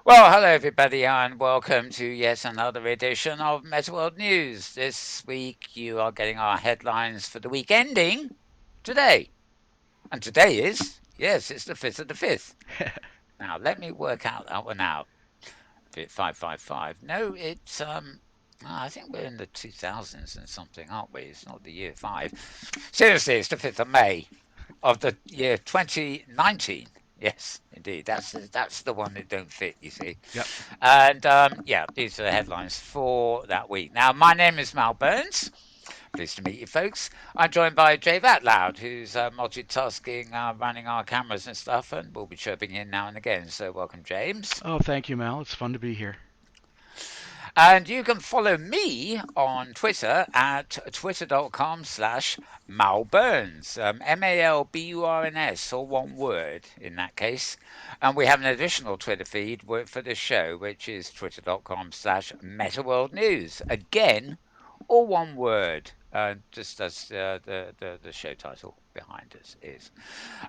Well, hello everybody, and welcome to yet another edition of Metaworld News. This week, you are getting our headlines for the week ending today, and today is it's the 5th of the 5th. Now, let me work out that one out. 555. No, I think we're in the 2000s and something, aren't we? It's not the year five. Seriously, it's the 5th of May of the year 2019. Yes, indeed. That's the one that don't fit, you see. Yep. And yeah, these are the headlines for that week. Now, my name is Mal Burns. Pleased to meet you, folks. I'm joined by Jay Vatloud, who's multitasking, running our cameras and stuff, and will be chirping in now and again. So, welcome, James. Oh, thank you, Mal. It's fun to be here. And you can follow me on Twitter at twitter.com/malburns, Malburns, all one word in that case. And we have an additional Twitter feed for the show, which is twitter.com/metaworldnews. Again, all one word. Just as the show title behind us is.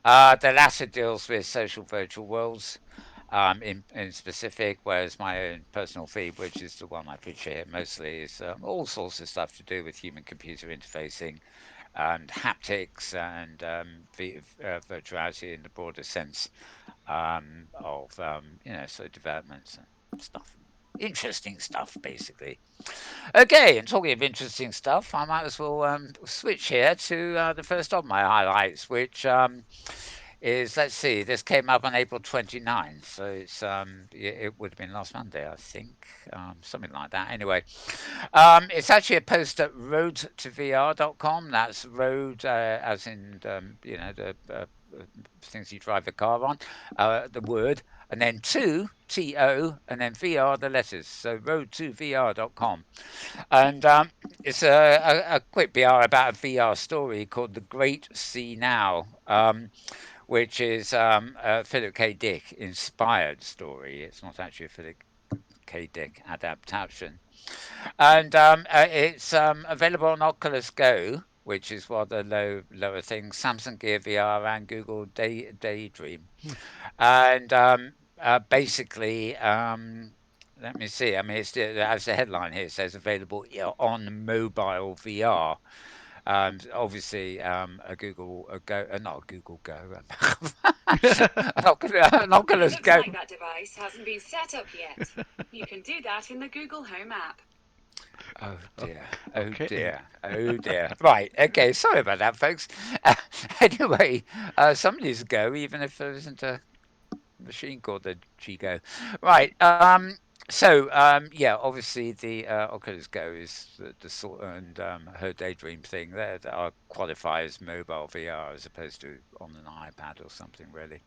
The latter deals with social virtual worlds in specific, whereas my own personal feed, which is the one I feature here mostly, is all sorts of stuff to do with human computer interfacing and haptics and virtuality in the broader sense of sort of developments and stuff. Interesting stuff, basically. Okay, and talking of interesting stuff, I might as well switch here to the first of my highlights, which is, let's see, this came up on April 29th, so it would have been last Monday, I think, something like that. Anyway, it's actually a post at road2vr.com. That's road, as in the things you drive a car on, the word, and then two to, and then VR the letters. So road2vr.com, and it's a quick VR about a VR story called The Great See Now. Which is a Philip K. Dick inspired story. It's not actually a Philip K. Dick adaptation. And it's available on Oculus Go, which is one of the lower things, Samsung Gear VR, and Google Daydream. Hmm. And basically, let me see. I mean, as the headline here says, available on mobile VR. Obviously, a Google Go, not a Google Go, an Oculus Looks Go. like that device hasn't been set up yet. You can do that in the Google Home app. Oh Oh, dear, oh okay. dear, oh dear. Right, okay, sorry about that, folks. Anyway, some years ago, even if there isn't a machine called the Chico. Right. Yeah, obviously the Oculus Go is the sort and her Daydream thing there that are qualify as mobile VR as opposed to on an iPad or something really.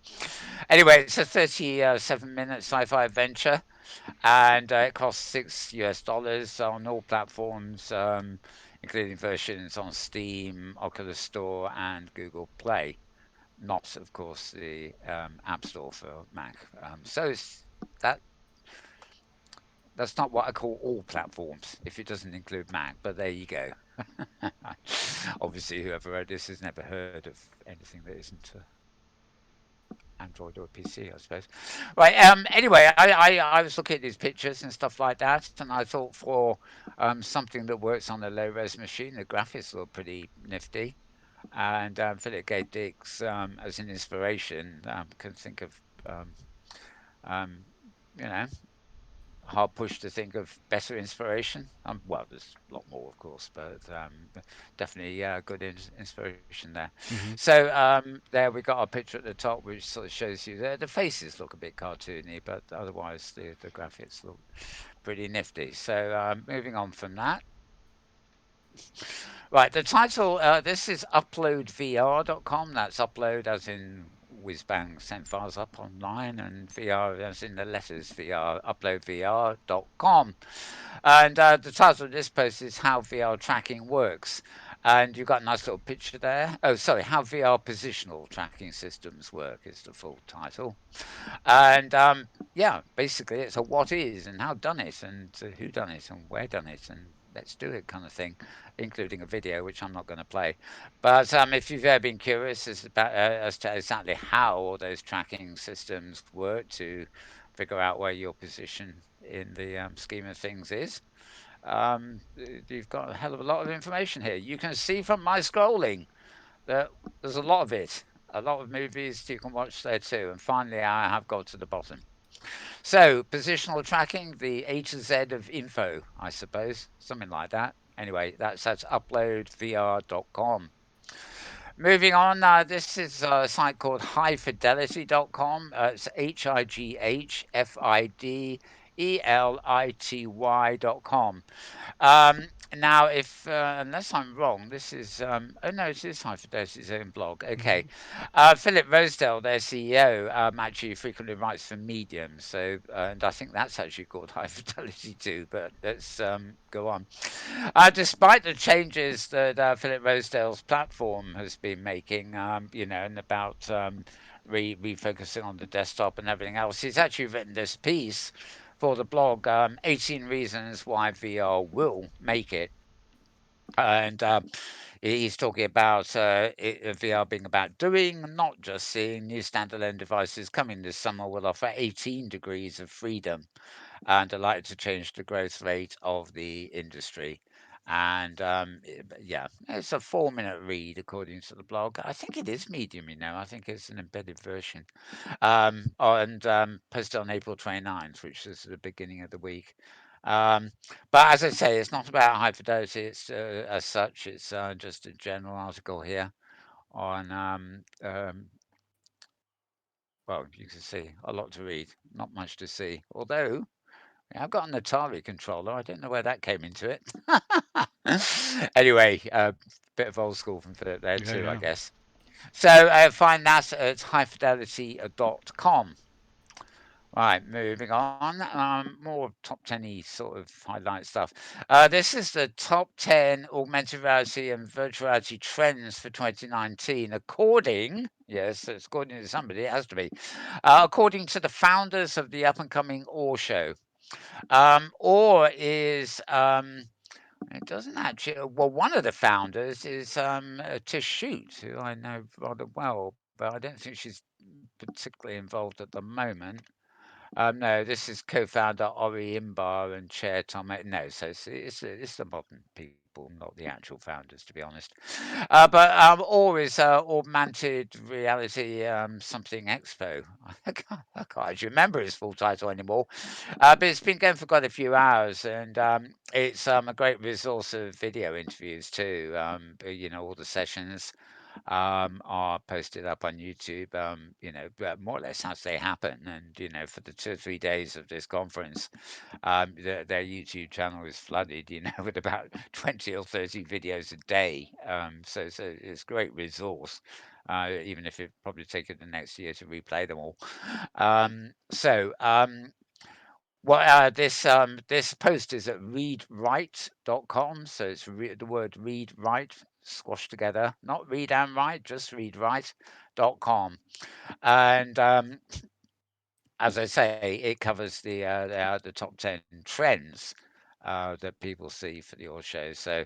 Anyway, it's a 37-minute sci-fi adventure, and it costs $6 on all platforms, including versions on Steam, Oculus Store, and Google Play, not, of course, the App Store for Mac. So that that's not what I call all platforms, if it doesn't include Mac. But there you go. Obviously, whoever wrote this has never heard of anything that isn't Android or PC, I suppose. Right. Anyway, I was looking at these pictures and stuff like that, and I thought for something that works on a low res machine, the graphics look pretty nifty. And Philip K. Dick's as an inspiration can think of um, you know hard push to think of better inspiration. Well, there's a lot more, of course, but definitely good inspiration there. Hmm. So there we got our picture at the top, which sort of shows you the faces look a bit cartoony, but otherwise the graphics look pretty nifty. So moving on from that. Right, the title, this is uploadvr.com. That's upload as in whiz bang, send files up online, and VR as in the letters VR, uploadvr.com. And the title of this post is How VR Tracking Works. And you've got a nice little picture there. Oh, sorry, How VR Positional Tracking Systems Work is the full title. And yeah, basically it's a what is and how done it and who done it and where done it and let's do it kind of thing, including a video which I'm not going to play. But if you've ever been curious as to exactly how all those tracking systems work to figure out where your position in the scheme of things is, you've got a hell of a lot of information here. You can see from my scrolling that there's a lot of it, a lot of movies you can watch there too. And finally, I have got to the bottom. So, positional tracking, the A to Z of info, I suppose, something like that. Anyway, that's at uploadvr.com. Moving on, this is a site called highfidelity.com. It's highfidelity.com. Now, if unless I'm wrong, this is oh no, it is High Fidelity's own blog. Okay, Hmm. Philip Rosedale, their CEO, actually frequently writes for Medium. So, and I think that's actually called High Fidelity too. But let's go on. Despite the changes that Philip Rosedale's platform has been making, and about refocusing on the desktop and everything else, he's actually written this piece for the blog, 18 Reasons Why VR Will Make It. And he's talking about VR being about doing, not just seeing. New standalone devices coming this summer will offer 18 degrees of freedom and are likely to change the growth rate of the industry. And yeah, it's a 4-minute read according to the blog. I think it is Medium, I think it's an embedded version. And posted on April 29th, which is the beginning of the week. Um, but as I say, it's not about high fidelity. It's as such. It's just a general article here on. Well, you can see a lot to read, not much to see. Although I've got an Atari controller. I don't know where that came into it. Anyway, a bit of old school from Philip there Yeah, too, I yeah. guess. So find that at highfidelity.com. Right, moving on. More top 10 sort of highlight stuff. This is the top 10 augmented reality and virtual reality trends for 2019, according, yes, it's according to somebody, it has to be, according to the founders of the up and coming Or Show. Or is, it doesn't actually, well, one of the founders is Tish Shoot, who I know rather well, but I don't think she's particularly involved at the moment. No, this is co-founder Ori Imbar and chair Tom. No, so it's the modern people, not the actual founders, to be honest. But Or is Augmented Reality something Expo. I can't actually remember his full title anymore. But it's been going for quite a few hours, and it's a great resource of video interviews too. All the sessions are posted up on YouTube, more or less as they happen. And, for the 2 or 3 days of this conference, their YouTube channel is flooded, with about 20 or 30 videos a day. So it's a great resource. Even if it probably take it the next year to replay them all. So well, this post is at readwrite.com. So it's the word read write squashed together, not read and write, just readwrite.com. And as I say, it covers the top 10 trends that people see for the all show. So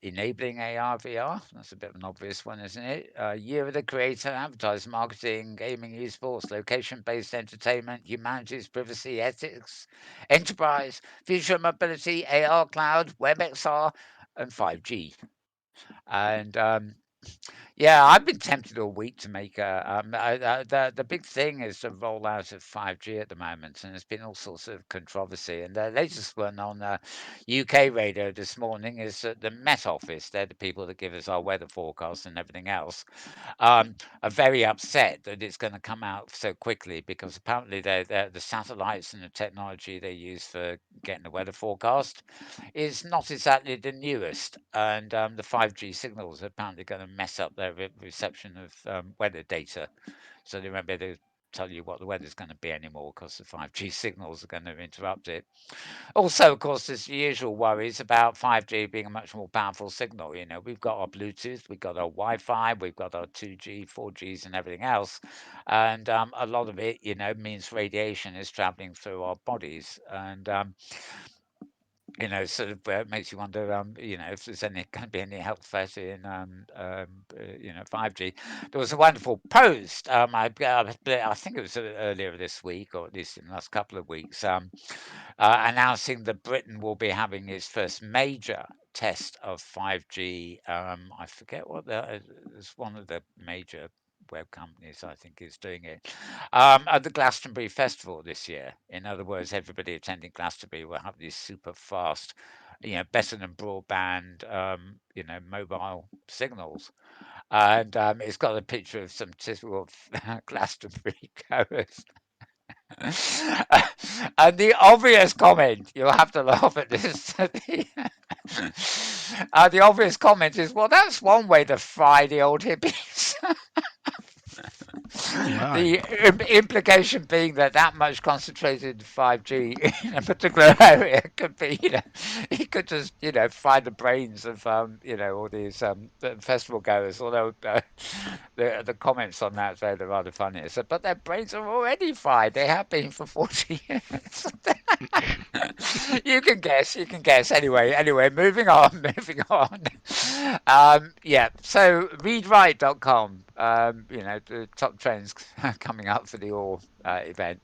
enabling AR, VR, that's a bit of an obvious one, isn't it? Year of the Creator, advertising, marketing, gaming, esports, location based entertainment, humanities, privacy, ethics, enterprise, future mobility, AR, cloud, WebXR, and 5G. And yeah, I've been tempted all week to make the big thing is the rollout of 5G at the moment, and there's been all sorts of controversy. And the latest one on UK radio this morning is that the Met Office, they're the people that give us our weather forecast and everything else, are very upset that it's going to come out so quickly because apparently the satellites and the technology they use for getting the weather forecast is not exactly the newest, and the 5G signals are apparently going to mess up their reception of weather data. So they won't be able to tell you what the weather's going to be anymore because the 5G signals are going to interrupt it. Also, of course, there's the usual worries about 5G being a much more powerful signal. We've got our Bluetooth, we've got our Wi-Fi, we've got our 2G, 4Gs, and everything else, and a lot of it, means radiation is traveling through our bodies, and sort of makes you wonder, if there's any going to be any health threat in, 5G. There was a wonderful post. I think it was earlier this week, or at least in the last couple of weeks, announcing that Britain will be having its first major test of 5G. I forget what it's one of the major web companies I think is doing it at the Glastonbury Festival this year. In other words, everybody attending Glastonbury will have these super fast, better than broadband, mobile signals. And it's got a picture of some typical Glastonbury goers. And the obvious comment, you'll have to laugh at this. The obvious comment is, well, that's one way to fry the old hippies. Oh my. The implication being that much concentrated 5G in a particular area could be, you could just, fry the brains of, all these the festival goers. Although the comments on that are rather funny. So, but their brains are already fried. They have been for 40 years. You can guess. You can guess. Anyway, moving on. Moving on. Yeah. So readwrite.com. The top trends coming up for the All event.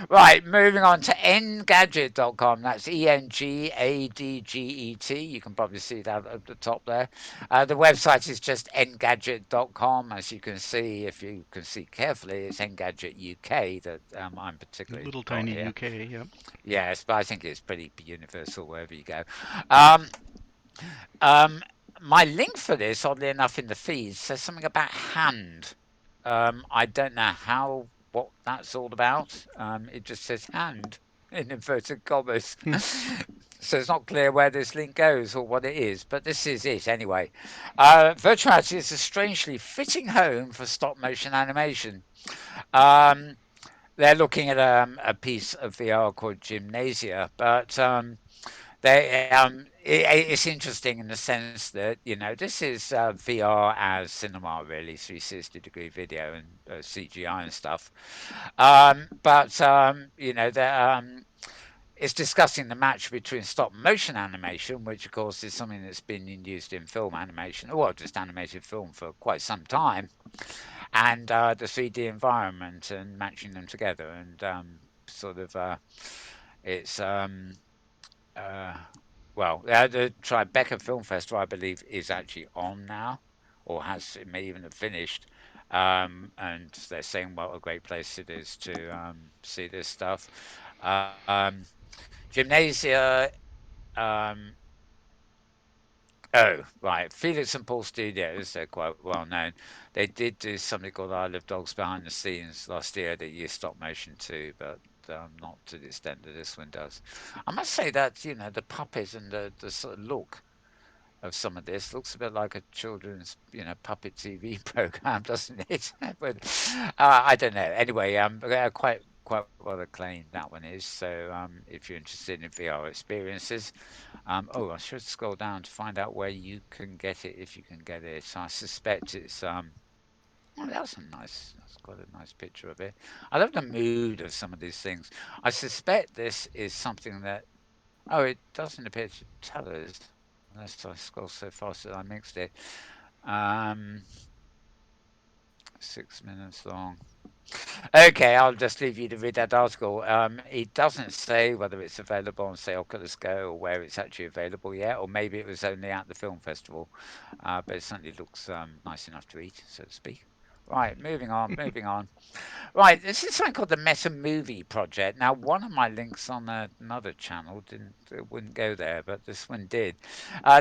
Right. Moving on to engadget.com. That's Engadget. You can probably see that at the top there. The website is just engadget.com. As you can see, if you can see carefully, it's Engadget UK that I'm particularly Little got tiny here. UK. Yep. Yes, but I think it's pretty universal wherever you go. Um, um, my link for this, oddly enough, in the feed says something about hand. I don't know what that's all about. It just says hand in inverted commas. So it's not clear where this link goes or what it is, but this is it anyway. Virtual reality is a strangely fitting home for stop motion animation. Um, they're looking at a piece of VR called Gymnasia, but it's interesting in the sense that this is VR as cinema, really 360-degree video and CGI and stuff. But it's discussing the match between stop motion animation, which of course is something that's been used in film animation, or just animated film for quite some time, and the 3D environment and matching them together and sort of it's uh, the Tribeca Film Festival, I believe, is actually on now, or it may even have finished. And they're saying what a great place it is to see this stuff. Um, Gymnasia. Um, Oh, right. Felix and Paul Studios, they're quite well known. They did do something called Isle of Dogs behind the scenes last year that used stop motion too, but not to the extent that this one does. I must say that, the puppets and the sort of look of some of this looks a bit like a children's, puppet TV program, doesn't it? But I don't know. Anyway, quite well acclaimed that one is. So if you're interested in VR experiences, I should scroll down to find out where you can get it if you can get it. So I suspect it's oh, that's quite a nice picture of it. I love the mood of some of these things. I suspect this is something that it doesn't appear to tell us unless I scroll so fast that I mixed it. Um 6 minutes long. Okay, I'll just leave you to read that article. It doesn't say whether it's available on, say, Oculus Go or where it's actually available yet, or maybe it was only at the film festival. But it certainly looks nice enough to eat, so to speak. Right, moving on, moving on. Right, this is something called the Meta Movie Project. Now, one of my links on another channel wouldn't go there, but this one did.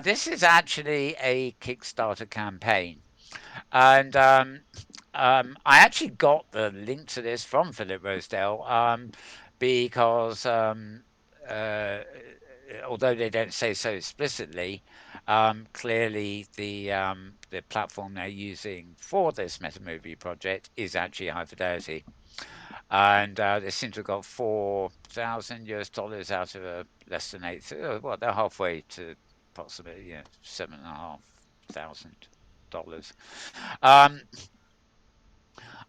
This is actually a Kickstarter campaign. And I actually got the link to this from Philip Rosedale because uh, although they don't say so explicitly, clearly the platform they're using for this meta movie project is actually high fidelity, and they seem to have got $4,000 out of a less than eight. Well, they're halfway to approximately $7,500. Um,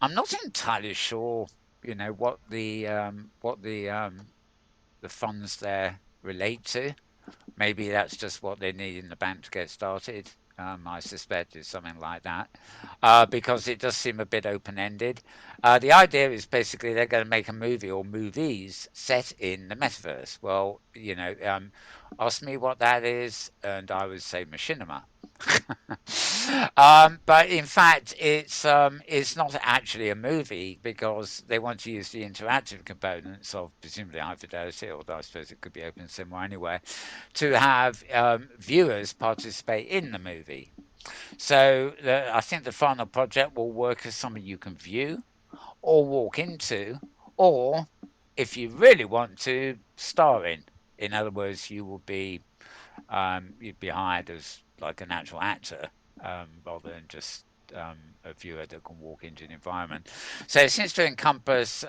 I'm not entirely sure, what the funds there relate to. Maybe that's just what they need in the bank to get started. I suspect it's something like that, because it does seem a bit open-ended. The idea is basically they're going to make a movie or movies set in the metaverse. Well, ask me what that is, and I would say machinima. But in fact, it's not actually a movie because they want to use the interactive components of presumably high fidelity, although I suppose it could be open somewhere anyway, to have viewers participate in the movie. So I think the final project will work as something you can view or walk into, or if you really want to, star in. In other words, you'd be hired as like an actual actor rather than just a viewer that can walk into an environment. So it seems to encompass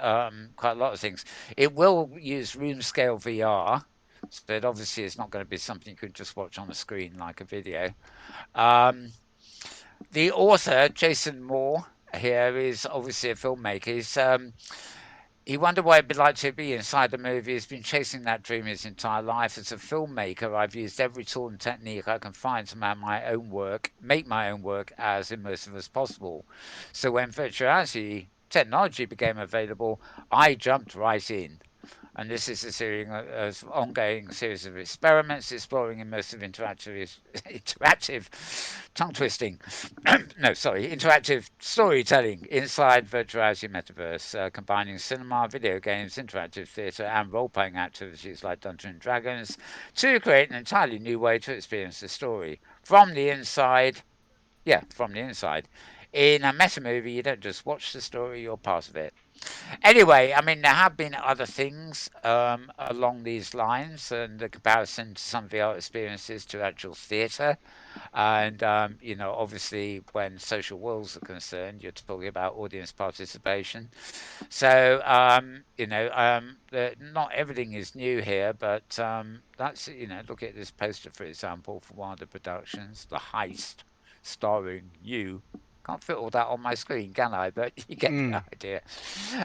quite a lot of things. It will use room scale VR, so it obviously is not going to be something you could just watch on a screen like a video. Um, the author, Jason Moore, here is obviously a filmmaker. He wondered what it'd be like to be inside the movie. He's been chasing that dream his entire life. As a filmmaker, I've used every tool and technique I can find to make my own work as immersive as possible. So when virtual reality technology became available, I jumped right in. And this is a series of ongoing series of experiments exploring immersive interactive tongue twisting. No, sorry, interactive storytelling inside virtual reality metaverse, combining cinema, video games, interactive theatre, and role-playing activities like Dungeons and Dragons to create an entirely new way to experience the story from the inside. Yeah, from the inside. In a meta movie, you don't just watch the story; you're part of it. Anyway, I mean, there have been other things along these lines, and the comparison to some VR experiences to actual theatre. And, obviously, when social worlds are concerned, you're talking about audience participation. So, not everything is new here, but look at this poster, for example, for one of the productions, The Heist, starring you. Can't fit all that on my screen, can I? But you get the Mm. idea.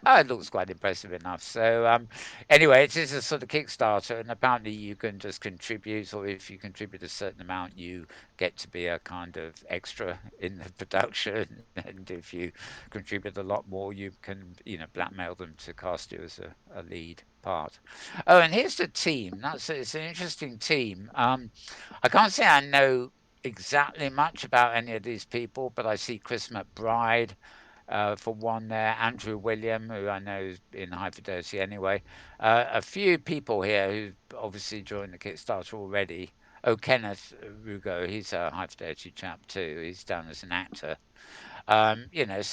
It looks quite impressive enough. So, anyway, it is a sort of Kickstarter, and apparently you can just contribute, or if you contribute a certain amount, you get to be a kind of extra in the production. And if you contribute a lot more, you can, blackmail them to cast you as a lead part. Oh, and here's the team. It's an interesting team. I can't say I know exactly much about any of these people, but I see Chris McBride, for one there, Andrew William, who I know is in High Fidelity anyway. A few people here who obviously joined the Kickstarter already. Oh, Kenneth Rugo, he's a High Fidelity chap too. He's done as an actor. So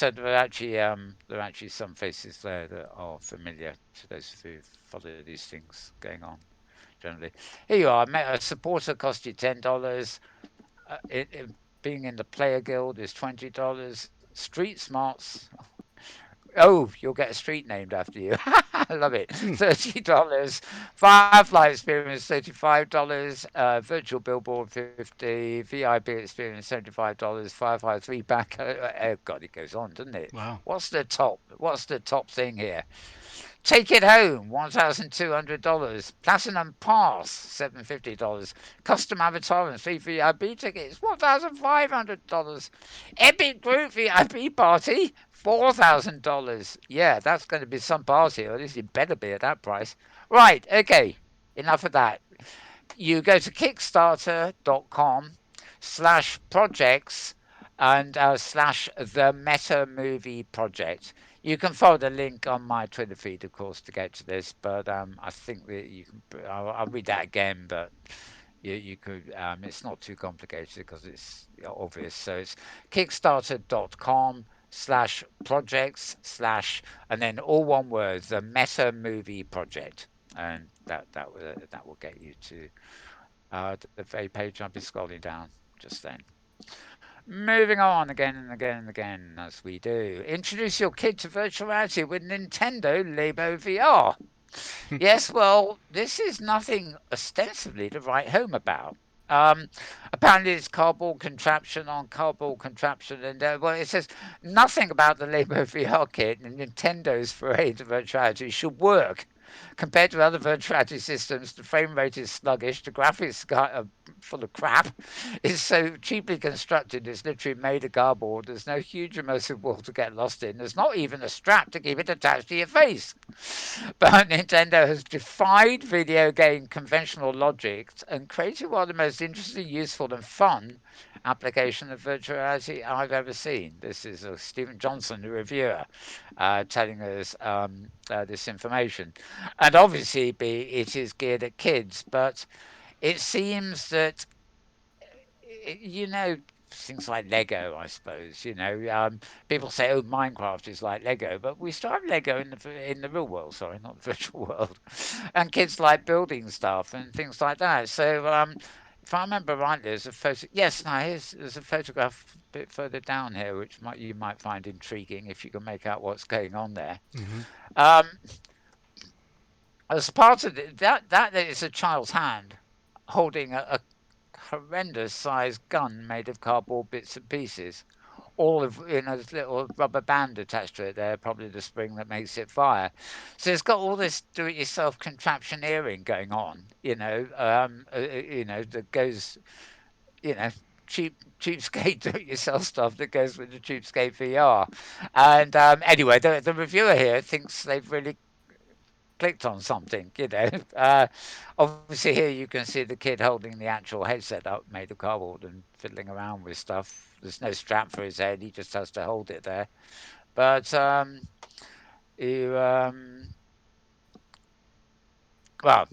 there are actually some faces there that are familiar to those who follow these things going on generally. Here you are. A supporter cost you $10. Being in the player guild is $20. Street smarts. Oh, you'll get a street named after you. I love it. Hmm. $30. Firefly experience $35. Virtual billboard 50. VIP experience $75. Firefly three pack. Oh God, it goes on, doesn't it? Wow. What's the top? What's the top thing here? Take it home, $1,200. Platinum Pass, $750. Custom Avatar and free VIP tickets, $1,500. Epic Group VIP Party, $4,000. Yeah, that's going to be some party, or at least it better be at that price. Right, okay, enough of that. You go to kickstarter.com/projects and slash the Meta Movie Project. You can follow the link on my Twitter feed, of course, to get to this, but I think that you can. I'll read that again, but you could. It's not too complicated because it's obvious. So it's kickstarter.com/projects/ and then all one word, the Meta Movie Project, and that will get you to the very page I'll be scrolling down just then. Moving on again and again and again, as we do. Introduce your kid to virtual reality with Nintendo Labo VR. Yes, well, this is nothing ostensibly to write home about. Um, Apparently, it's cardboard contraption on cardboard contraption, and well, it says nothing about the Labo VR kit and Nintendo's foray into virtuality should work. Compared to other virtual reality systems, the frame rate is sluggish, the graphics are full of crap. It's so cheaply constructed, it's literally made of cardboard. There's no huge immersive world to get lost in. There's not even a strap to keep it attached to your face. But Nintendo has defied video game conventional logic and created one of the most interesting, useful, and fun application of virtual reality I've ever seen. This is Stephen Johnson, the reviewer, telling us this information. And obviously, it is geared at kids, but it seems that things like Lego, I suppose. People say, "Oh, Minecraft is like Lego," but we still have Lego in the real world. Sorry, not the virtual world. And kids like building stuff and things like that. So, if I remember rightly, there's a photo. Yes, no, there's a photograph a bit further down here, which you might find intriguing if you can make out what's going on there. Hmm. Um, as part of that is a child's hand holding a horrendous sized gun made of cardboard bits and pieces, all of in a little rubber band attached to it there, probably the spring that makes it fire. So it's got all this do-it-yourself contraptioneering going on, that goes, you know, cheapskate do-it-yourself stuff that goes with the cheapskate VR. And anyway, the reviewer here thinks they've really clicked on something, you know. Obviously, here you can see the kid holding the actual headset up made of cardboard and fiddling around with stuff. There's no strap for his head; he just has to hold it there. But you, well,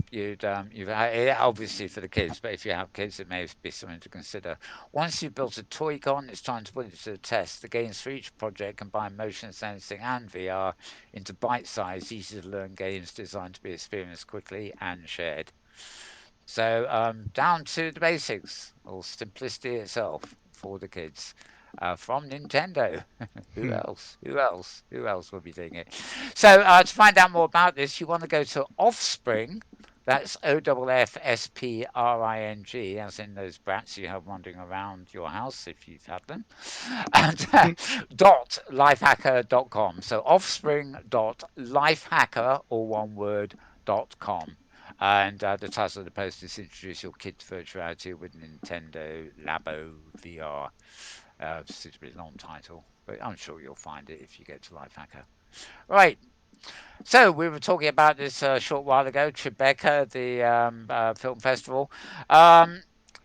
obviously for the kids, but if you have kids, it may be something to consider. Once you've built a toy gun, it's time to put it to the test. The games for each project combine motion sensing and VR into bite-sized, easy-to-learn games designed to be experienced quickly and shared. So down to the basics, or simplicity itself for the kids. From Nintendo. Who Hmm. else? Who else? Who else will be doing it? So to find out more about this, you want to go to Offspring. That's OFFSPRING, as in those brats you have wandering around your house if you've had them. And dot lifehacker.com. So offspring dot lifehacker, all one word, .com. And the title of the post is Introduce Your Kids to Virtuality with Nintendo Labo VR. Suitably long title, but I'm sure you'll find it if you get to Lifehacker. Right, so we were talking about this a short while ago, Tribeca, the film festival. Um,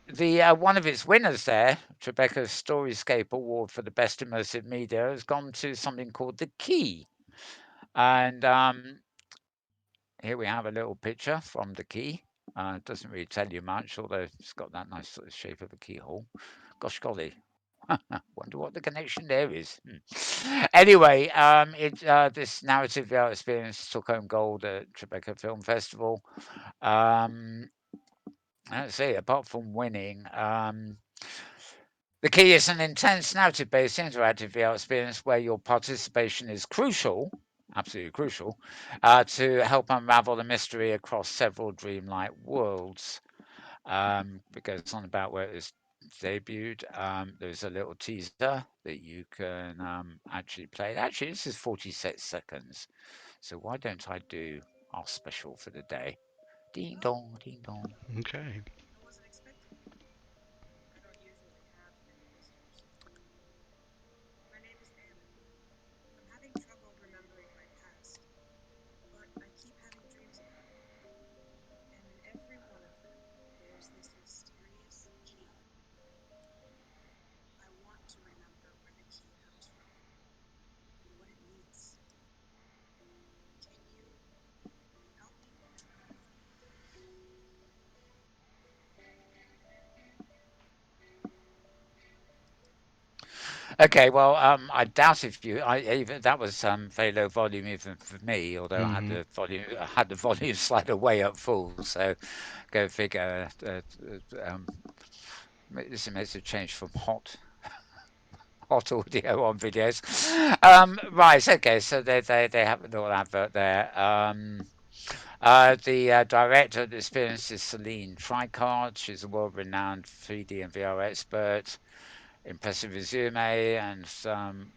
the one of its winners there, Tribeca's Storyscape Award for the Best Immersive Media, has gone to something called The Key. And here we have a little picture from The Key. It doesn't really tell you much, although it's got that nice sort of shape of a keyhole. Gosh golly, wonder what the connection there is. Anyway, this narrative VR experience took home gold at Tribeca Film Festival. Um, let's see, apart from winning, the key is an intense narrative-based interactive VR experience where your participation is crucial, absolutely crucial, to help unravel the mystery across several dreamlike worlds. It goes on about where it was debuted. There's a little teaser that you can actually play. Actually, this is 46 seconds. So why don't I do our special for the day? Ding dong, ding dong. Okay. Okay, well, I doubt if you, even that was very low volume even for me. Although Hmm. I had the volume slider way up full. So go figure. This makes a change from hot audio on videos. Right, okay, so they have a little advert there. The director of the experience is Celine Tricard. She's a world renowned 3D and VR expert. impressive resume and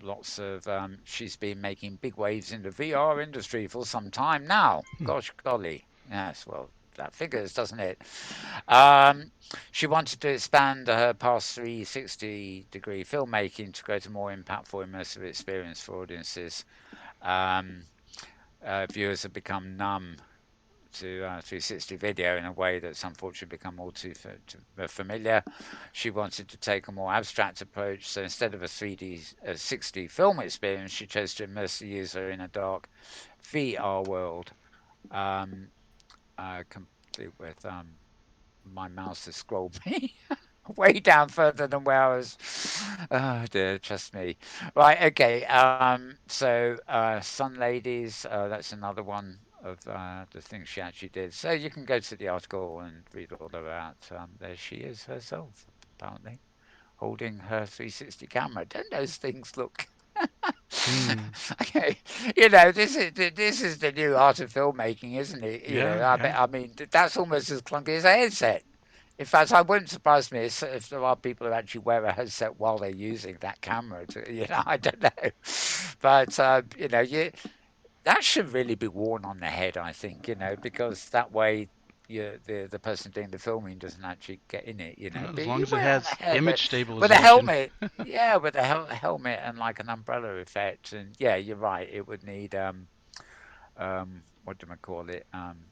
lots of. She's been making big waves in the VR industry for some time now. Hmm. Gosh golly, yes. Well, that figures, doesn't it? Um, she wanted to expand her past 360-degree filmmaking to create a more impactful, immersive experience for audiences. Um, Viewers have become numb to 360 video in a way that's unfortunately become all too familiar. She wanted to take a more abstract approach, so instead of a 3D 60 film experience, she chose to immerse the user in a dark VR world, um, complete with my mouse has scrolled me way down further than where I was. Oh dear, trust me. Right, okay. So Sun Ladies, that's another one of the things she actually did. So you can go to the article and read all about. There she is herself, apparently, holding her 360 camera. Don't those things look? Hmm. Okay, this is the new art of filmmaking, isn't it? Yeah, I yeah. bet, I mean that's almost as clunky as a headset. In fact, I wouldn't surprise me if there are people who actually wear a headset while they're using that camera. I don't know, but that should really be worn on the head, I think. Because that way. The person doing the filming doesn't actually get in it, Well, as but long you as it wear it on the has head image with a stabilization. helmet. Yeah, with a helmet and like an umbrella effect. And yeah, you're right. It would need what do I call it?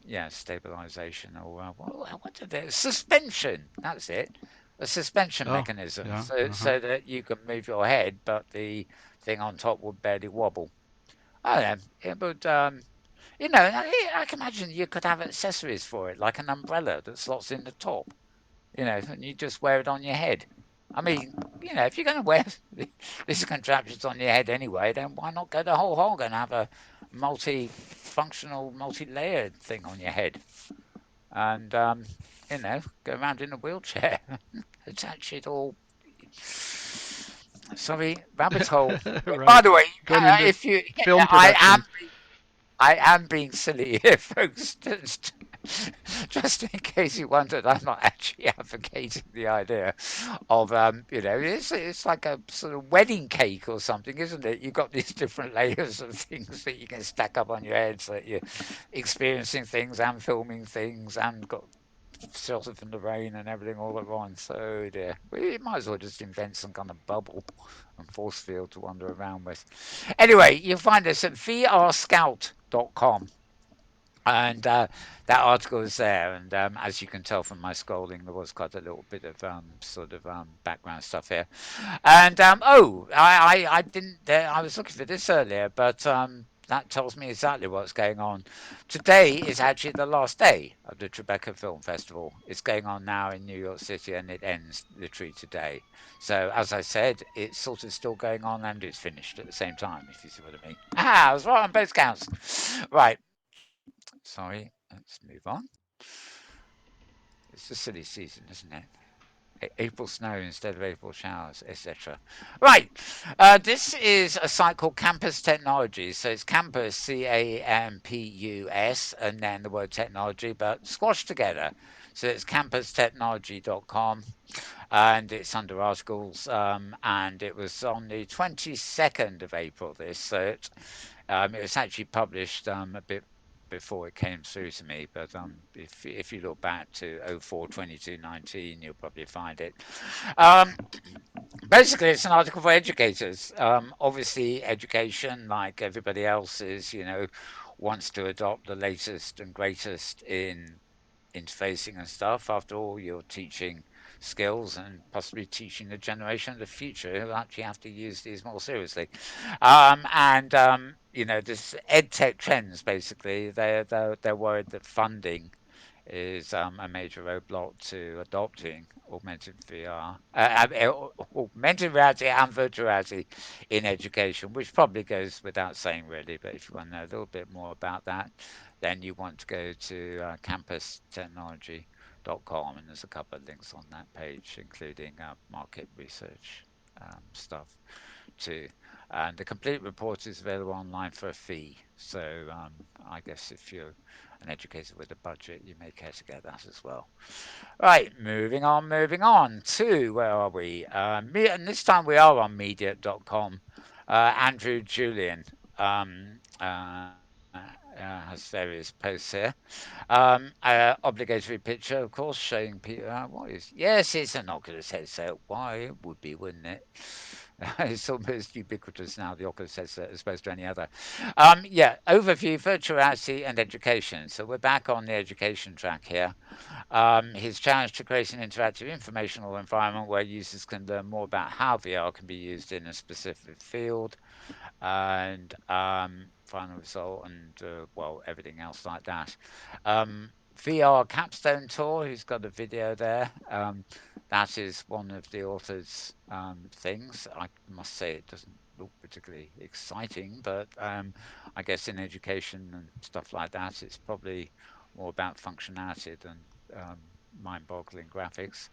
Yeah, stabilization or what did it? Suspension. That's it. A suspension Oh, mechanism, yeah. so that you can move your head, but the thing on top would barely wobble. I don't know. It would. I can imagine you could have accessories for it, like an umbrella that slots in the top. And you just wear it on your head. I mean, if you're going to wear these contraptions on your head anyway, then why not go the whole hog and have a multi-functional, multi-layered thing on your head and, go around in a wheelchair, attach it all. Sorry, rabbit hole. By Right. the way, Going into if you, film I am production. I am being silly here, folks. Just in case you wondered, I'm not actually advocating the idea of, it's like a sort of wedding cake or something, isn't it? You've got these different layers of things that you can stack up on your head so that you're experiencing things and filming things and got shelter from the rain and everything all at once. So dear, we might as well just invent some kind of bubble and force field to wander around with. Anyway, you'll find us at vrscout.com. And that article is there, and as you can tell from my scrolling, there was quite a little bit of sort of background stuff here. And I didn't. I was looking for this earlier, but that tells me exactly what's going on. Today is actually the last day of the Tribeca Film Festival. It's going on now in New York City, and it ends literally today. So as I said, it's sort of still going on and it's finished at the same time. If you see what I mean. Ah, I was right on both counts. Right. Sorry. Let's move on. It's a silly season, isn't it? April snow instead of April showers, etc. Right. This is a site called Campus Technology. So it's Campus, Campus, and then the word technology, but squashed together. So it's campustechnology.com and it's under articles. And it was on the 22nd of April, this. It was actually published a bit before it came through to me, but if you look back to 04/22/19, you'll probably find it. Um, Basically, it's an article for educators. Obviously, education, like everybody else, wants to adopt the latest and greatest in interfacing and stuff. After all, you're teaching skills and possibly teaching the generation of the future who actually have to use these more seriously. This ed tech trends basically they're worried that funding is a major roadblock to adopting augmented VR, augmented reality and virtual reality in education, which probably goes without saying, really. But if you want to know a little bit more about that, then you want to go to campustechnology.com, and there's a couple of links on that page, including market research stuff too. And the complete report is available online for a fee. So I guess if you're an educator with a budget, you may care to get that as well. Right, moving on to where are we? And this time we are on media.com. Andrew Julian has various posts here. Obligatory picture, of course, showing people. What is? Yes, it's an Oculus headset. Why? It would be, wouldn't it? It's almost ubiquitous now, the Oculus headset, as opposed to any other. Yeah, overview, virtual reality, and education. So we're back on the education track here. His challenge to create an interactive informational environment where users can learn more about how VR can be used in a specific field and final result and well everything else like that. VR capstone tour. He's got a video there. That is one of the author's things. I must say it doesn't look particularly exciting, but I guess in education and stuff like that, it's probably more about functionality than um, mind-boggling graphics.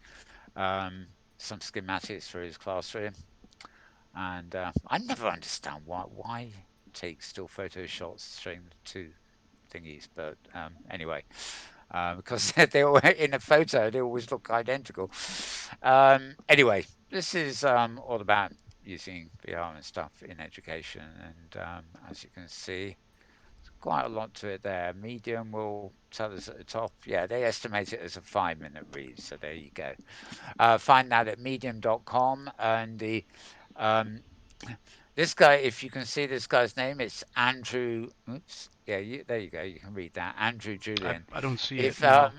Um, some schematics for his classroom. And I never understand why take still photo shots showing the two thingies, but anyway, because they all in a photo they always look identical. Anyway, this is all about using VR and stuff in education, and as you can see, quite a lot to it there. Medium will tell us at the top. Yeah, they estimate it as a 5 minute read, so there you go. Find that at medium.com and the um, this guy, if you can see this guy's name, it's Andrew. Oops. Yeah, there you go. You can read that. Andrew Julian. I don't see it. If No.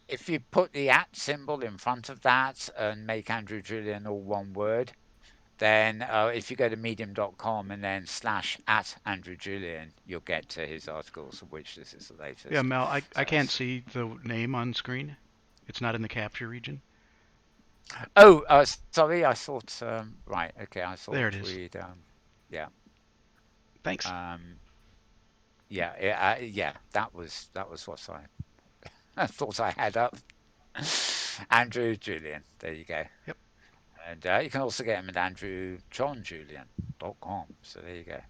if you put the at symbol in front of that and make Andrew Julian all one word, then if you go to medium.com and then slash at Andrew Julian, you'll get to his articles, of which this is the Yeah, latest. Mel, I So, can't see the name on screen. It's not in the capture region. oh, sorry, I thought, right, okay, I thought There it is. we'd, yeah, Thanks. um, yeah, that was what I thought I had up. Andrew Julian. There you go. Yep. And you can also get him at andrewjohnjulian.com. So there you go.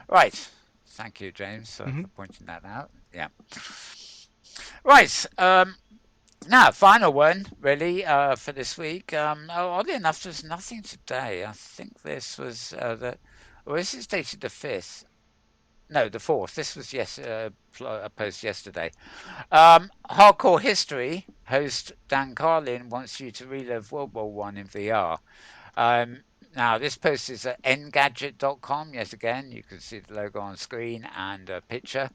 Right. Thank you, James, Hmm. for pointing that out. Yeah. Right. Now, final one, really, for this week. Oddly enough, there's nothing today. I think this was well, this is dated the 5th. No, the 4th. This was a post yesterday. Hardcore History host Dan Carlin wants you to relive World War One in VR. Um, Now, this post is at engadget.com. Yet again, you can see the logo on screen and a picture.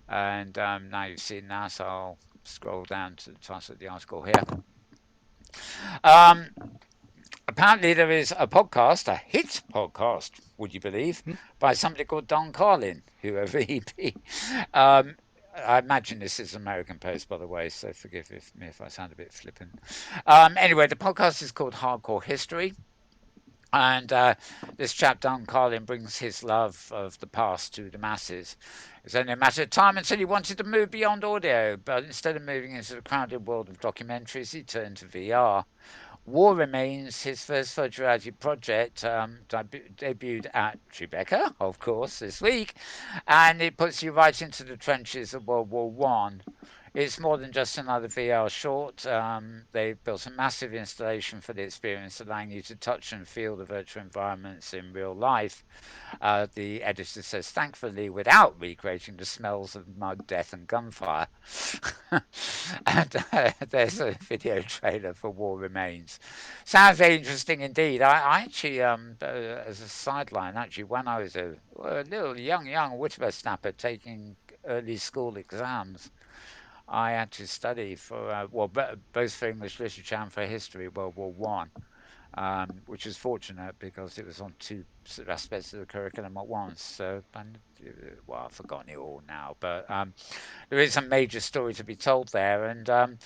And now you've seen that, so I'll scroll down to the title of the article here. Um, Apparently, there is a podcast, a hit podcast, would you believe, by somebody called Don Carlin, whoever he be. Um, I imagine this is an American Post, by the way, so forgive me if I sound a bit flippant. Anyway, the podcast is called Hardcore History. And this chap, Don Carlin, brings his love of the past to the masses. It's only a matter of time until he wanted to move beyond audio, but instead of moving into the crowded world of documentaries, he turned to VR. War Remains, his first virtual reality project, debuted at Tribeca, of course, this week, and it puts you right into the trenches of World War One. It's more than just another VR short. They built a massive installation for the experience, allowing you to touch and feel the virtual environments in real life. The editor says, thankfully, without recreating the smells of mud, death, and gunfire. And there's a video trailer for War Remains. Sounds very interesting indeed. I actually, as a sideline, actually, when I was a little young whippersnapper taking early school exams, I had to study for, well, both for English literature and for history, World War One, which was fortunate because it was on two aspects of the curriculum at once. So, well, I've forgotten it all now, but there is a major story to be told there, and um,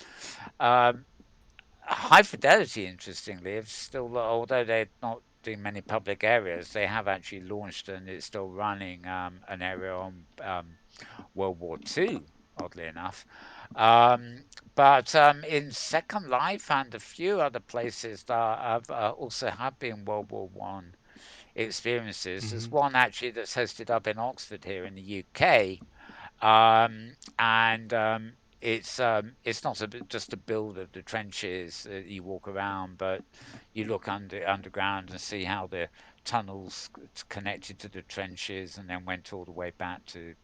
High Fidelity, interestingly, have still, although they're not doing many public areas, they have actually launched and it's still running an area on World War Two, oddly enough. Um, but in Second Life and a few other places that have also have been World War One experiences. Hmm. There's one actually that's hosted up in Oxford here in the UK, And it's not just a build of the trenches that you walk around, but you look underground and see how the tunnels connected to the trenches and then went all the way back to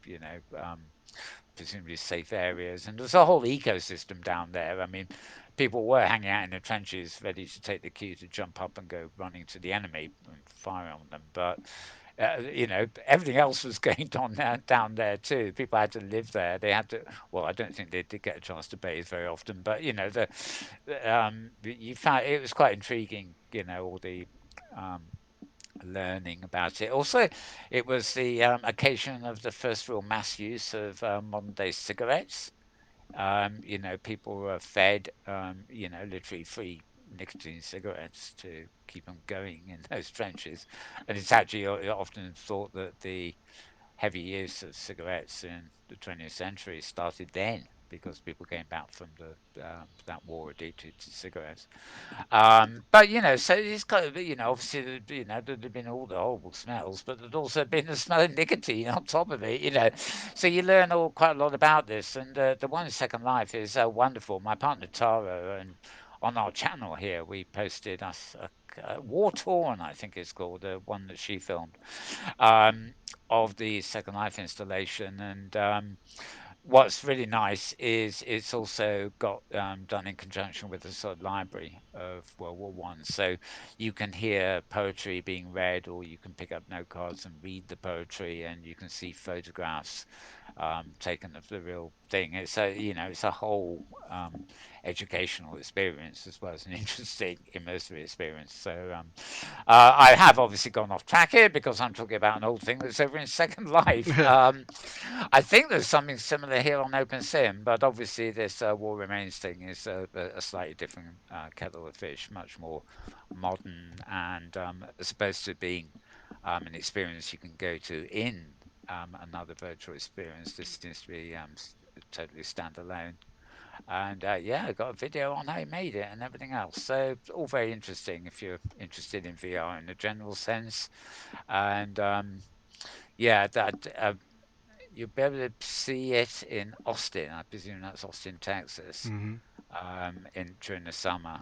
presumably safe areas. And there's a whole ecosystem down there. I mean, people were hanging out in the trenches, ready to take the cue to jump up and go running to the enemy and fire on them. But everything else was going on down there too. People had to live there. They had to. Well, I don't think they did get a chance to bathe very often, but you found it was quite intriguing. All the um, learning about it. Also, it was the occasion of the first real mass use of modern day cigarettes. People were fed, literally free nicotine cigarettes to keep them going in those trenches. And it's actually often thought that the heavy use of cigarettes in the 20th century started then because people came back from that war addicted to cigarettes. But so it's kind of obviously there'd have been all the horrible smells, but there'd also been the smell of nicotine on top of it. So you learn all quite a lot about this, and the one in Second Life is wonderful. My partner Tara and on our channel here we posted us a War Torn, I think it's called, the one that she filmed um, of the Second Life installation, and what's really nice is it's also got done in conjunction with the sort of library of World War I. So you can hear poetry being read, or you can pick up note cards and read the poetry, and you can see photographs taken of the real thing. It's a whole educational experience as well as an interesting immersive experience. So I have obviously gone off track here because I'm talking about an old thing that's over in Second Life. I think there's something similar here on OpenSim, but obviously this War Remains thing is a slightly different kettle of fish, much more modern, and as opposed to being an experience you can go to in another virtual experience. This seems to be totally standalone. And yeah, I got a video on how he made it and everything else. So all very interesting if you're interested in VR in a general sense. And yeah, that you'll be able to see it in Austin. I presume that's Austin, Texas, Hmm. in during the summer.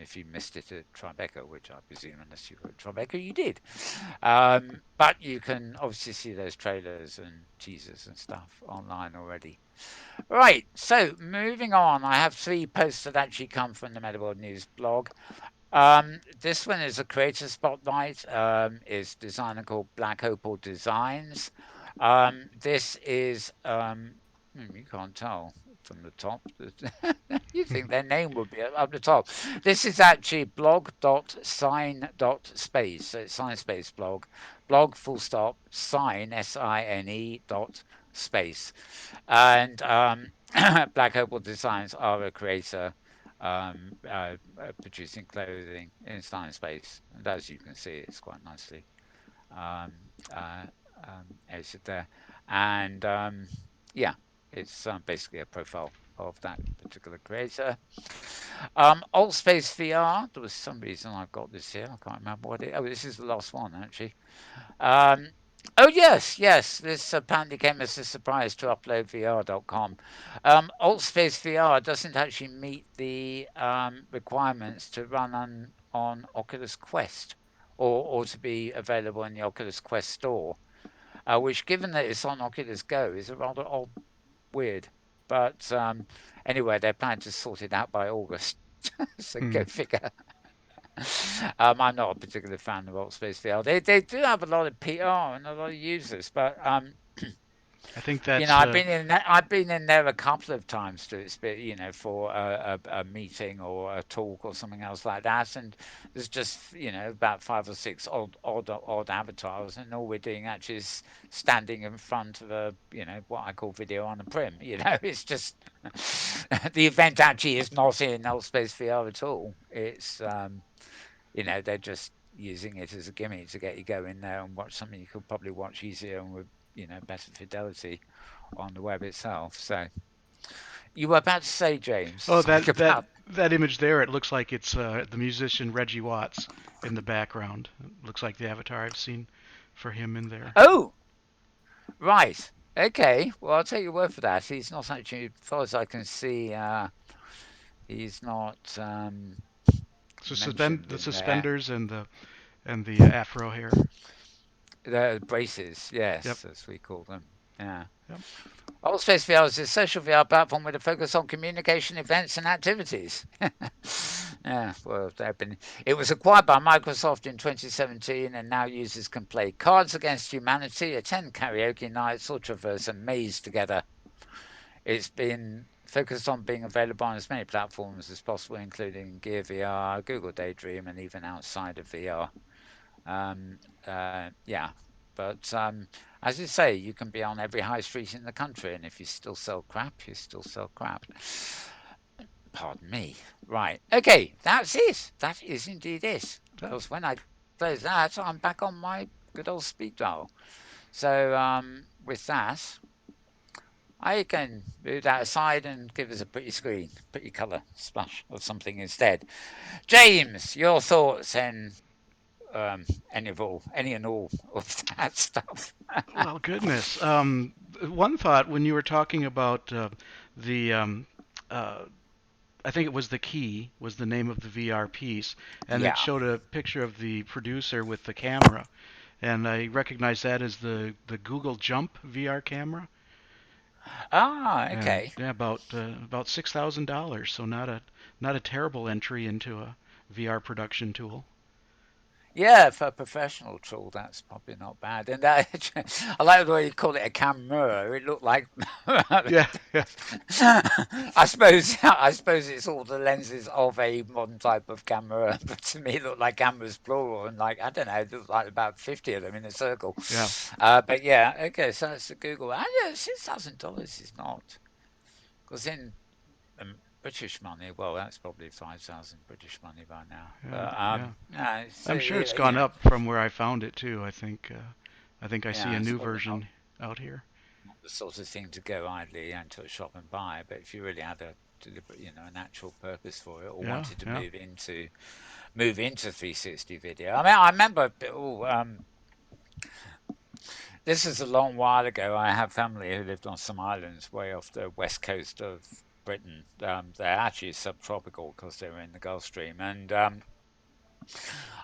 If you missed it at Tribeca, which I presume, unless you were at Tribeca, you did. But you can obviously see those trailers and teasers and stuff online already. Right, so moving on, I have three posts that actually come from the Metaworld News blog. This one is a creator spotlight. Is designer called Black Opal Designs. This is you can't tell from the top. You think their name would be up the top. This is actually blog.sign.space. So it's sign space blog. Blog full stop sign SINE dot space. And Black Opal Designs are a creator producing clothing in Stein Space. And as you can see, it's quite nicely um, uh, edited there. And yeah, it's basically a profile of that particular creator. Alt Space VR, there was some reason I've got this here. I can't remember what it. Oh, this is the last one actually. Um, oh yes, yes. This apparently came as a surprise to uploadvr.com. AltSpace VR doesn't actually meet the requirements to run on Oculus Quest or to be available in the Oculus Quest store, which, given that it's on Oculus Go, is a rather odd, weird. But anyway, they're planning to sort it out by August. So go Hmm. figure. I'm not a particular fan of AltSpace VR. They do have a lot of PR and a lot of users, but I think that's I've been in there a couple of times to for a meeting or a talk or something else like that, and there's just about five or six odd avatars, and all we're doing actually is standing in front of a what I call video on a prim. It's just the event actually is not in AltSpace VR at all. It's they're just using it as a gimmick to get you going there and watch something you could probably watch easier and with better fidelity on the web itself. So you were about to say, James, oh something that that about that image there. It looks like it's the musician Reggie Watts in the background. It looks like the avatar I've seen for him in there. oh right Okay, well, I'll take your word for that. He's not actually, as far as I can see, he's not So mentioned the in there. suspenders and the afro hair. The braces, Yep. yes, as we call them. Yeah. Yep. Allspace VR is a social VR platform with a focus on communication, events, and activities. Yeah, well, it was acquired by Microsoft in 2017 and now users can play Cards Against Humanity, attend karaoke nights, or traverse a maze together. It's been focused on being available on as many platforms as possible, including Gear VR, Google Daydream, and even outside of VR. Um, yeah, but as you say, you can be on every high street in the country, and if you still sell crap, you still sell crap. Pardon me. Right. Okay, that's it. That is indeed it. Yeah. Because when I close that, I'm back on my good old speed dial. So with that, I can move that aside and give us a pretty screen, pretty colour splash or something instead. James, your thoughts and any and all of that stuff. Well, goodness. One thought when you were talking about the uh, I think it was the Key was the name of the VR piece, and it Yeah. showed a picture of the producer with the camera, and I recognize that as the Google Jump VR camera, Ah, and okay. yeah, about $6,000, so not a terrible entry into a VR production tool. Yeah, for a professional tool, that's probably not bad. And I like the way you call it a camera. It looked like Yeah, yeah, I suppose it's all the lenses of a modern type of camera, but to me it looked like cameras plural and like I don't know, it looked like about 50 of them in a circle. yeah. But yeah, okay, so that's the Google. And yeah, $6,000 is not because in British money, well, that's probably 5,000 British money by now. Yeah, But yeah. no, so I'm sure it's you gone know, up from where I found it too. I think I see yeah, a it's new probably version out here. not the sort of thing to go idly into a shop and buy. But if you really had a deliberate, an actual purpose for it, or Yeah, wanted to yeah. move into 360 video, I mean, I remember. Oh, this is a long while ago. I have family who lived on some islands way off the west coast of Britain. They're actually subtropical because they were in the Gulf Stream, and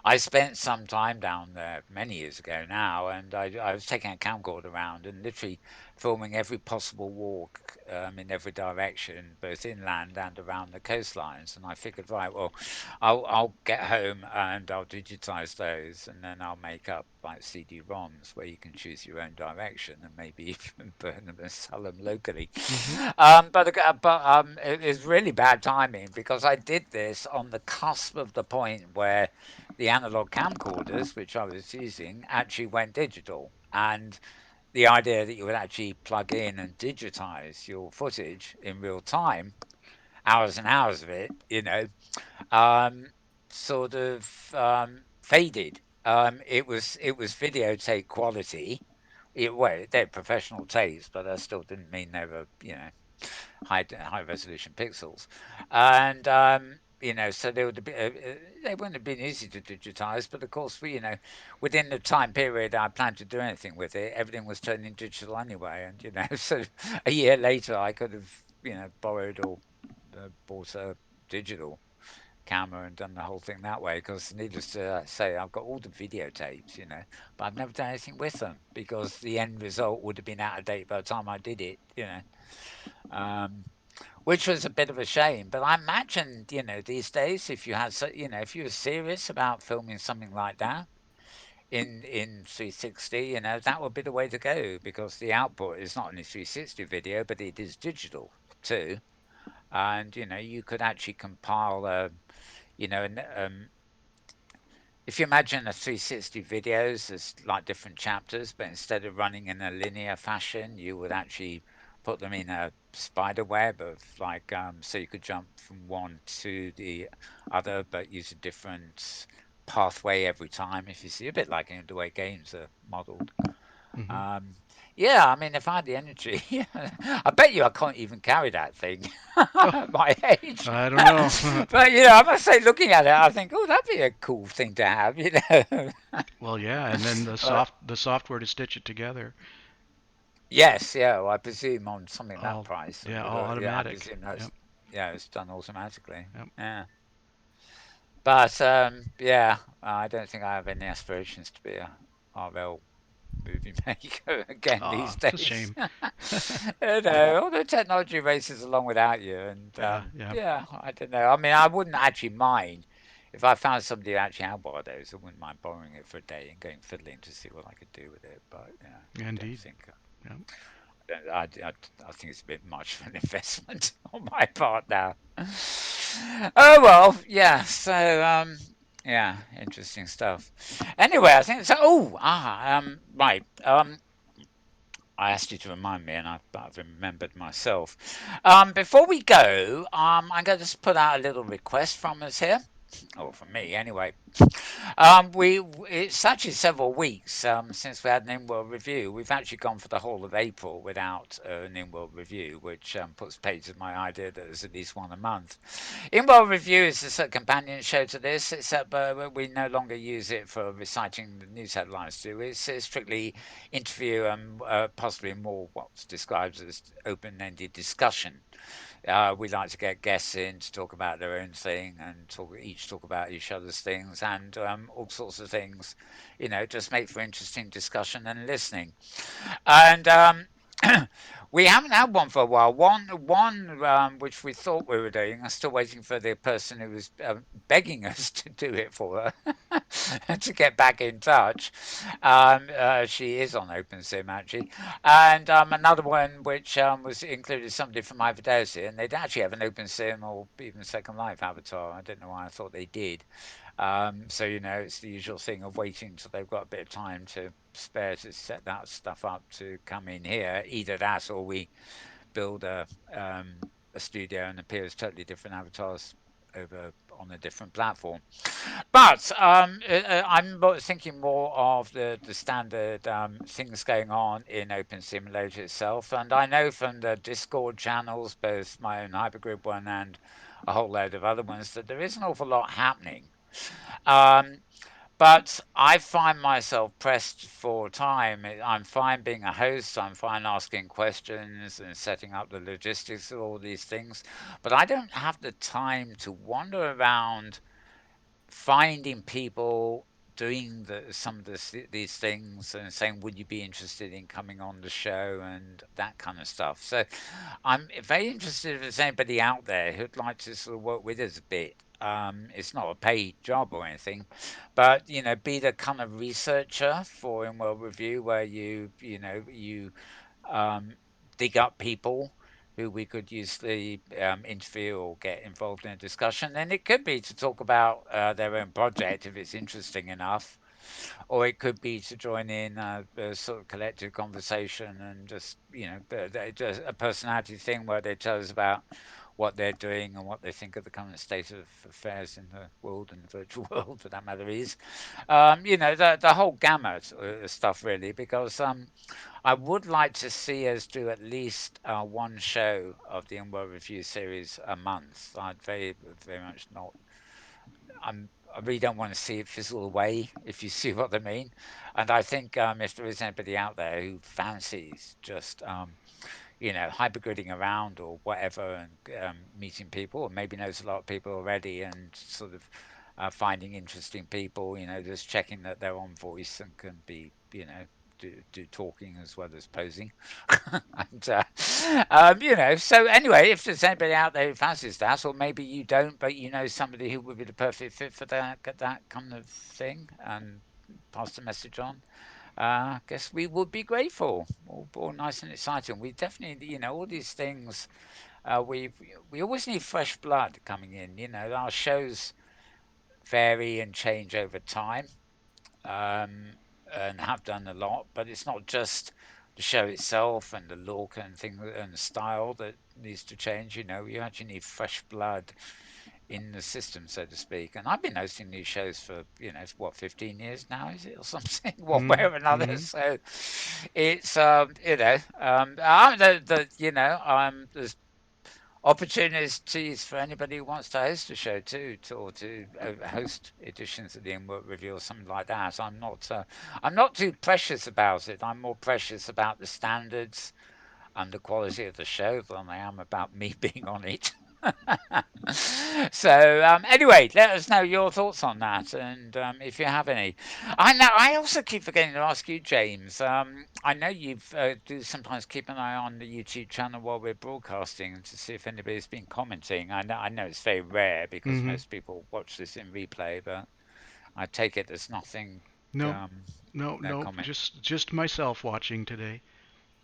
I spent some time down there many years ago now, and I was taking a camcorder around and literally filming every possible walk in every direction, both inland and around the coastlines. And I figured, right, well, I'll get home and I'll digitize those, and then I'll make up like CD-ROMs where you can choose your own direction and maybe even burn them and sell them locally. Hmm. But it was really bad timing because I did this on the cusp of the point where the analog camcorders, which I was using, actually went digital. And the idea that you would actually plug in and digitize your footage in real time, hours and hours of it, um, sort of faded. It was videotape quality. Well, they're professional tapes, but that still didn't mean they were, high resolution pixels, and so they wouldn't have been easy to digitize. But of course, within the time period I planned to do anything with it, everything was turning digital anyway, and so a year later I could have borrowed or bought a digital camera and done the whole thing that way. Because needless to say, I've got all the videotapes, but I've never done anything with them because the end result would have been out of date by the time I did it. Um, which was a bit of a shame. But I imagine, these days, if you had, if you were serious about filming something like that in 360, that would be the way to go because the output is not only 360 video, but it is digital too. And you could actually compile, an, if you imagine a 360 videos as like different chapters, but instead of running in a linear fashion, you would actually put them in a spider web of like so you could jump from one to the other, but use a different pathway every time. If you see a bit like in the way games are modeled. Hmm. Um, yeah, I mean, if I had the energy, I bet you I can't even carry that thing Oh, at my age. I don't know. But I must say, looking at it, I think, oh, that'd be a cool thing to have. Well, yeah, and then But the software to stitch it together. Yes, yeah. Well, I presume on something that All price, yeah, all yeah, I automatic. presume that's Yep. yeah, it's done automatically. Yep. Yeah, but yeah, I don't think I have any aspirations to be a RL movie maker again these Aw, it's a days. shame. All the technology races along without you, and Yeah, yeah. yeah, I don't know. I mean, I wouldn't actually mind if I found somebody who actually had one of those. I wouldn't mind borrowing it for a day and going fiddling to see what I could do with it. But yeah, I don't Indeed. think. Yep. I think it's a bit much of an investment on my part now. Oh well, yeah. So yeah, interesting stuff. Anyway, I think so. Oh, right. I asked you to remind me, and I've remembered myself. Before we go, I'm going to just put out a little request from us here, or from me anyway. It's actually several weeks since we had an in-world review. We've actually gone for the whole of April without an in-world review, which puts paid to my idea that there's at least one a month. In-world review is a sort of companion show to this, except we no longer use it for reciting the news headlines. It's strictly interview and possibly more what's described as open-ended discussion. We like to get guests in to talk about their own thing and talk about each other's things and all sorts of things. Just make for interesting discussion and listening. And we haven't had one for a while. One which we thought we were doing. I'm still waiting for the person who was begging us to do it for her to get back in touch. She is on OpenSim actually, and another one which was included somebody from Ivadosi, and they'd actually have an OpenSim or even Second Life avatar. I don't know why I thought they did. So it's the usual thing of waiting until they've got a bit of time to spare to set that stuff up to come in here. Either that, or we build a studio and appear as totally different avatars over on a different platform. But I'm thinking more of the standard things going on in Open Simulator itself, and I know from the Discord channels, both my own hypergroup one and a whole load of other ones, that there is an awful lot happening. Um, but I find myself pressed for time. I'm fine being a host, I'm fine asking questions and setting up the logistics of all these things, but I don't have the time to wander around finding people doing some of these things and saying, would you be interested in coming on the show and that kind of stuff. So I'm very interested if there's anybody out there who'd like to sort of work with us a bit. It's not a paid job or anything, but be the kind of researcher for In World Review where you um, dig up people who we could usually interview or get involved in a discussion. And it could be to talk about their own project if it's interesting enough, or it could be to join in a sort of collective conversation and just, just a personality thing where they tell us about what they're doing and what they think of the current state of affairs in the world and the virtual world for that matter is. The whole gamut of stuff really, because I would like to see us do at least one show of the Unwell Review series a month. I'd very, very much not. I really don't want to see it fizzle away, if you see what I mean. And I think if there is anybody out there who fancies just hypergridding around or whatever and meeting people, or maybe knows a lot of people already and sort of finding interesting people, just checking that they're on voice and can be, do talking as well as posing. And, so anyway, if there's anybody out there who fancies that, or maybe you don't, but you know somebody who would be the perfect fit for that kind of thing, and pass the message on, I guess we would be grateful. All nice and exciting. We definitely, all these things. We always need fresh blood coming in. Our shows vary and change over time, um, and have done a lot. But it's not just the show itself and the look and thing and the style that needs to change. You actually need fresh blood in the system, so to speak. And I've been hosting these shows for, what, 15 years now, is it, or something, one way or another. Mm-hmm. So it's, there's opportunities for anybody who wants to host a show too, or to host editions of the In Work Review or something like that. I'm not too precious about it. I'm more precious about the standards and the quality of the show than I am about me being on it. So anyway, let us know your thoughts on that, and if you have any. I also keep forgetting to ask you, James. I know you do sometimes keep an eye on the YouTube channel while we're broadcasting to see if anybody's been commenting. I know it's very rare because Hmm. most people watch this in replay, but I take it there's nothing. No, Um, no, no no. comment. Just myself watching today.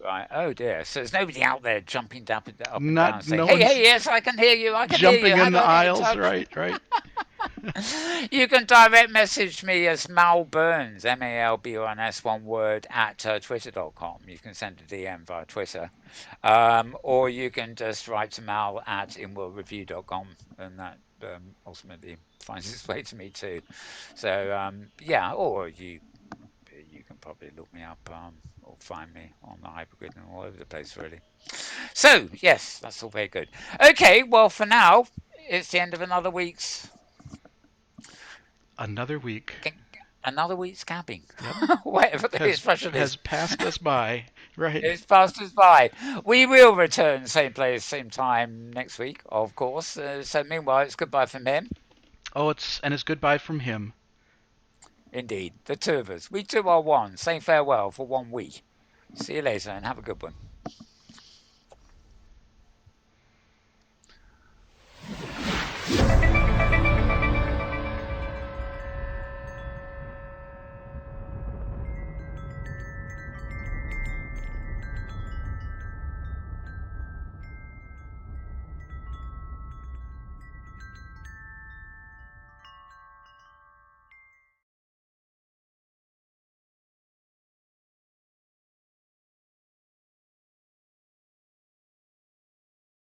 Right. Oh dear. So there's nobody out there jumping up and down Not saying, no "Hey, one's hey, yes, I can hear you. I can hear you. jumping How in do the I get in aisles. touch?" Right, right. You can direct message me as Mal Burns, MALBURNS, one word, at twitter.com. You can send a DM via Twitter. Or you can just write to Mal at inworldreview.com, and that ultimately finds its way to me too. So, yeah, or you can probably look me up or find me on the hypergrid and all over the place, really. So, yes, that's all very good. Okay, well, for now, it's the end of Another week. another week's camping, Yep. whatever the expression is. Has passed us by. Right. It's passed us by. We will return same place, same time next week, of course. So meanwhile, it's goodbye from him. Oh, it's goodbye from him. Indeed, the two of us. We two are one. Saying farewell for 1 week. See you later and have a good one.